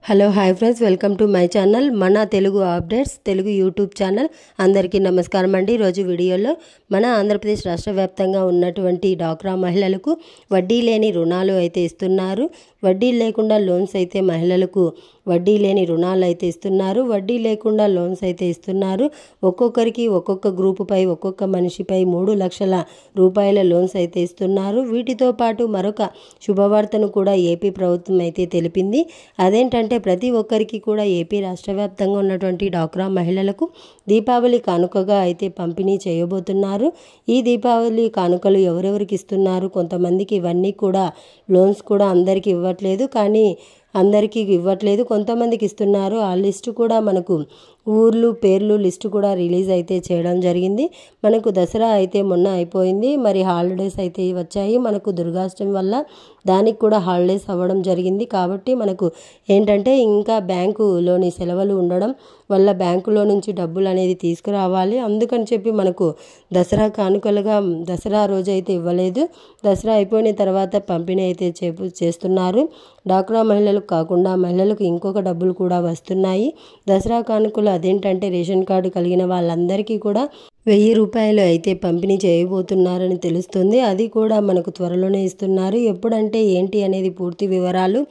Hello hi friends, welcome to my channel మన Telugu updates Telugu YouTube channel. అందరికీ నమస్కారం అండి. ఈరోజు వీడియోలో మన ఆంధ్రప్రదేశ్ రాష్ట్ర వ్యాప్తంగా ఉన్నటువంటి డాక్రా మహిళలకు వడ్డీ లేని రుణాలు అయితే ఇస్తున్నారు. వడ్డీ లేకుండా లోన్స్ అయితే మహిళలకు వడ్డీ లేని రుణాలు అయితే ఇస్తున్నారు. వడ్డీ లేకుండా లోన్స్ అయితే ఇస్తున్నారు. ఒక్కొక్కరికి ఒక్కొక్క గ్రూపుపై ఒక్కొక్క మనిషిపై 3 లక్షల రూపాయల లోన్స్ అయితే ఇస్తున్నారు. వీటితో పాటు మరొక శుభవార్తను కూడా ఏపీ ప్రభుత్వం అయితే తెలిపింది. అదేంటంటే ప్రతి ఒక్కరికి కూడా ఏపీ రాష్ట్ర వ్యాప్తంగా ఉన్నటువంటి డాక్రా మహిళలకు దీపావళి కానుకగా అయితే పంపిణీ చేయబోతున్నారు. ఈ దీపావళి కానుకలు ఎవరెవరికి ఇస్తున్నారు? కొంతమందికి ఇవన్నీ కూడా లోన్స్ కూడా అందరికీ ఇవ్వట్లేదు, కానీ అందరికీ ఇవ్వట్లేదు, కొంతమందికి ఇస్తున్నారు. ఆ లిస్టు కూడా మనకు ఊర్లు పేర్లు లిస్టు కూడా రిలీజ్ అయితే చేయడం జరిగింది. మనకు దసరా అయితే మొన్న అయిపోయింది, మరి హాలిడేస్ అయితే వచ్చాయి. మనకు దుర్గాష్టమి వల్ల దానికి కూడా హాలిడేస్ అవ్వడం జరిగింది. కాబట్టి మనకు ఏంటంటే ఇంకా బ్యాంకులోని సెలవులు ఉండడం వల్ల బ్యాంకులో నుంచి డబ్బులు అనేది తీసుకురావాలి. అందుకని చెప్పి మనకు దసరా కానుకలుగా దసరా రోజు అయితే ఇవ్వలేదు. దసరా అయిపోయిన తర్వాత పంపిణీ అయితే చేస్తున్నారు. డాక్రా మహిళలకు కాకుండా మహిళలకు ఇంకొక డబ్బులు కూడా వస్తున్నాయి. దసరా కానుకలు అదేంటంటే రేషన్ కార్డు కలిగిన వాళ్ళందరికీ కూడా 1000 రూపాయలు అయితే పంపిణీ చేయబోతున్నారని తెలుస్తుంది. అది కూడా మనకు త్వరలోనే ఇస్తున్నారు. ఎప్పుడంటే ఏంటి అనేది పూర్తి వివరాలు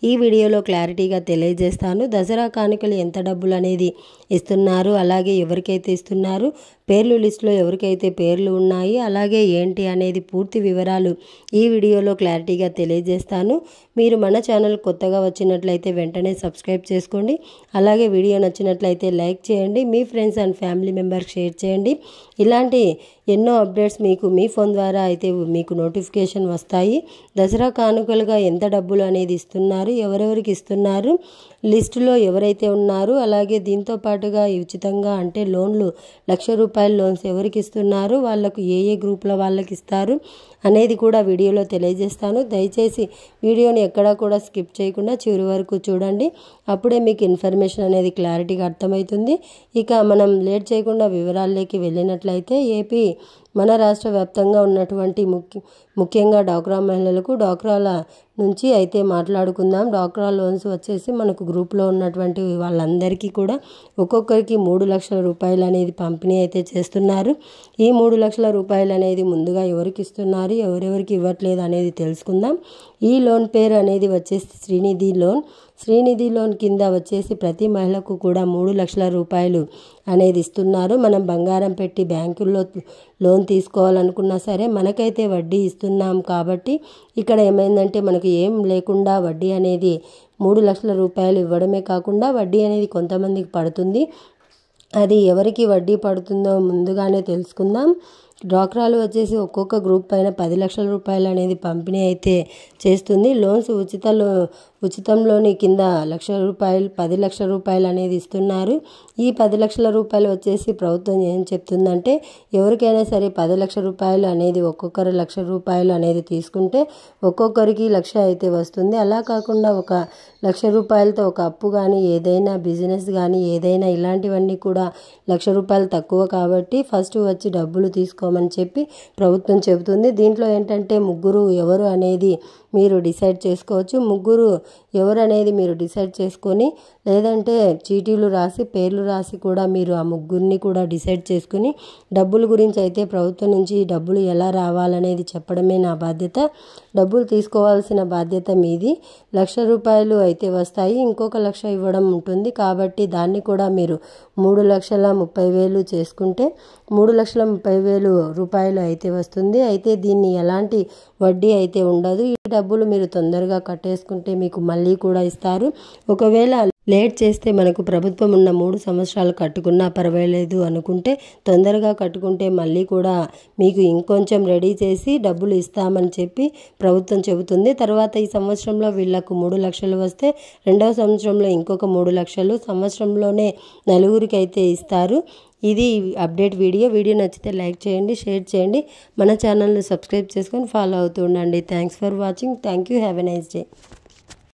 ఈ వీడియోలో క్లారిటీగా తెలియజేస్తాను. దసరా కానుకలు ఎంత డబ్బులు అనేది ఇస్తున్నారు, అలాగే ఎవరికైతే ఇస్తున్నారు, పేర్లు లిస్టులో ఎవరికైతే పేర్లు ఉన్నాయి, అలాగే ఏంటి అనేది పూర్తి వివరాలు ఈ వీడియోలో క్లారిటీగా తెలియజేస్తాను. మీరు మన ఛానల్ కొత్తగా వచ్చినట్లయితే వెంటనే సబ్స్క్రైబ్ చేసుకోండి. అలాగే వీడియో నచ్చినట్లయితే లైక్ చేయండి, మీ friends and family members share చేయండి. ఇలాంటి ఎన్నో అప్డేట్స్ మీకు మీ ఫోన్ ద్వారా అయితే మీకు నోటిఫికేషన్ వస్తాయి. దసరా కానుకలుగా ఎంత డబ్బులు అనేది ఇస్తున్నారు, ఎవరెవరికి ఇస్తున్నారు, లిస్టులో ఎవరైతే ఉన్నారు, అలాగే దీంతో పాటుగా ఉచితంగా అంటే లోన్లు 1,00,000 రూపాయల లోన్స్ ఎవరికి ఇస్తున్నారు, వాళ్ళకు ఏ గ్రూపుల వాళ్ళకి ఇస్తారు అనేది కూడా వీడియోలో తెలియజేస్తాను. దయచేసి వీడియోని ఎక్కడా కూడా స్కిప్ చేయకుండా చివరి వరకు చూడండి. అప్పుడే మీకు ఇన్ఫర్మేషన్ అనేది క్లారిటీగా అర్థమవుతుంది. ఇక మనం లేట్ చేయకుండా వివరాల్లోకి వెళ్ళినట్లయితే ఏపీ మన రాష్ట్ర వ్యాప్తంగా ఉన్నటువంటి ముఖ్యంగా డాక్రా మహిళలకు డాక్రాల నుంచి అయితే మాట్లాడుకుందాం. డాక్రా లోన్స్ వచ్చేసి మనకు గ్రూప్లో ఉన్నటువంటి వాళ్ళందరికీ కూడా ఒక్కొక్కరికి 3 లక్షల రూపాయలు అనేది పంపిణీ అయితే చేస్తున్నారు. ఈ 3 లక్షల రూపాయలు అనేది ముందుగా ఎవరికి ఇస్తున్నారు, ఎవరెవరికి ఇవ్వట్లేదు అనేది తెలుసుకుందాం. ఈ లోన్ పేరు అనేది వచ్చేసి శ్రీనిధి లోన్. శ్రీనిధి లోన్ కింద వచ్చేసి ప్రతి మహిళకు కూడా 3 లక్షల రూపాయలు అనేది ఇస్తున్నారు. మనం బంగారం పెట్టి బ్యాంకుల్లో లోన్ తీసుకోవాలనుకున్నా సరే మనకైతే వడ్డీ ఇస్తున్నాం. కాబట్టి ఇక్కడ ఏమైందంటే మనకు ఏం లేకుండా వడ్డీ అనేది 3 లక్షల రూపాయలు ఇవ్వడమే కాకుండా వడ్డీ అనేది కొంతమందికి పడుతుంది. అది ఎవరికి వడ్డీ పడుతుందో ముందుగానే తెలుసుకుందాం. డ్వాక్రాలు వచ్చేసి ఒక్కొక్క గ్రూప్ పైన 10 లక్షల రూపాయలు అనేది పంపిణీ అయితే చేస్తుంది. లోన్స్ ఉచితంలోని కింద 1,00,000 రూపాయలు 10 లక్షల రూపాయలు అనేది ఇస్తున్నారు. ఈ 10 లక్షల రూపాయలు వచ్చేసి ప్రభుత్వం ఏం చెప్తుందంటే ఎవరికైనా సరే 10 లక్షల రూపాయలు అనేది ఒక్కొక్కరు 1,00,000 రూపాయలు అనేది తీసుకుంటే ఒక్కొక్కరికి 1,00,000 అయితే వస్తుంది. అలా కాకుండా 1,00,000 రూపాయలతో ఒక అప్పు కానీ ఏదైనా బిజినెస్ కానీ ఏదైనా ఇలాంటివన్నీ కూడా 1,00,000 రూపాయలు తక్కువ. కాబట్టి ఫస్ట్ వచ్చి డబ్బులు తీసుకోమని చెప్పి ప్రభుత్వం చెబుతుంది. దీంట్లో ఏంటంటే ముగ్గురు ఎవరు అనేది మీరు డిసైడ్ చేసుకోవచ్చు. ముగ్గురు ఎవరు అనేది మీరు డిసైడ్ చేసుకొని లేదంటే చీటీలు రాసి పేర్లు రాసి కూడా మీరు ఆ ముగ్గురిని కూడా డిసైడ్ చేసుకుని డబ్బుల గురించి అయితే ప్రభుత్వం నుంచి డబ్బులు ఎలా రావాలనేది చెప్పడమే నా బాధ్యత. డబ్బులు తీసుకోవాల్సిన బాధ్యత మీది. 1,00,000 రూపాయలు అయితే వస్తాయి, ఇంకొక 1,00,000 ఇవ్వడం ఉంటుంది. కాబట్టి దాన్ని కూడా మీరు 3,30,000 చేసుకుంటే 3,30,000 రూపాయలు అయితే వస్తుంది. అయితే దీన్ని ఎలాంటి వడ్డీ అయితే ఉండదు. ఈ డబ్బులు మీరు తొందరగా కట్టేసుకుంటే మీకు మళ్ళీ కూడా ఇస్తారు. ఒకవేళ లేట్ చేస్తే మనకు ప్రభుత్వం ఉన్న 3 సంవత్సరాలు కట్టుకున్నా పర్వాలేదు అనుకుంటే తొందరగా కట్టుకుంటే మళ్ళీ కూడా మీకు ఇంకొంచెం రెడీ చేసి డబ్బులు ఇస్తామని చెప్పి ప్రభుత్వం చెబుతుంది. తర్వాత ఈ సంవత్సరంలో వీళ్ళకు 3 లక్షలు వస్తే రెండవ సంవత్సరంలో ఇంకొక 3 లక్షలు సంవత్సరంలోనే 4గురికి అయితే ఇస్తారు. ఇది అప్డేట్ వీడియో నచ్చితే లైక్ చేయండి, షేర్ చేయండి, మన ఛానల్ని సబ్స్క్రైబ్ చేసుకొని ఫాలో అవుతూ ఉండండి. Thanks for watching. Thank you. Have a nice day.